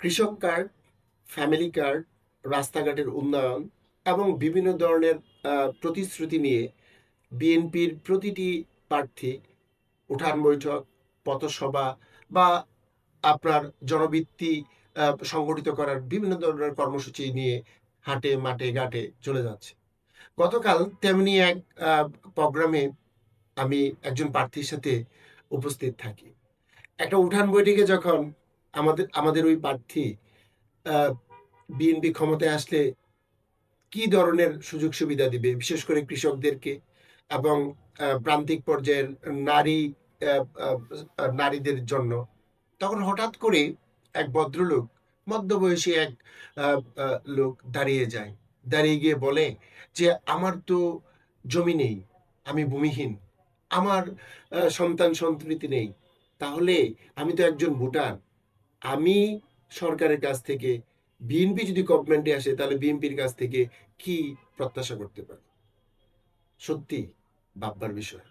কৃষক card, family card, রাস্তাঘাটের উন্নয়ন এবং বিভিন্ন ধরনের প্রতিশ্রুতি নিয়ে বিএনপির প্রতিটি প্রার্থী উঠান বৈঠক, পথসভা বা আপনার জনবৃত্তি সংগঠিত করার বিভিন্ন ধরনের কর্মসূচি নিয়ে হাটে মাঠে ঘাটে চলে যাচ্ছে। গতকাল তেমনি এক প্রোগ্রামে আমি একজন প্রার্থীর সাথে উপস্থিত থাকি। একটা উঠান বৈঠকে যখন আমাদের ওই প্রার্থী বিএনপি ক্ষমতায় আসলে কি ধরনের সুযোগ সুবিধা দিবে বিশেষ করে কৃষকদেরকে এবং প্রান্তিক পর্যায়ের নারী নারীদের জন্য, তখন হঠাৎ করে এক ভদ্রলোক, মধ্যবয়সী এক লোক দাঁড়িয়ে যায়। দাঁড়িয়ে গিয়ে বলে যে আমার তো জমি নেই, আমি ভূমিহীন, আমার সন্তান সন্ততি নেই, তাহলে আমি তো একজন ভোটার, আমি সরকারের কাছ থেকে, বিএনপি যদি গভর্নমেন্টে আসে তাহলে বিএনপির কাছ থেকে কি প্রত্যাশা করতে পারি? সত্যি ভাববার বিষয়।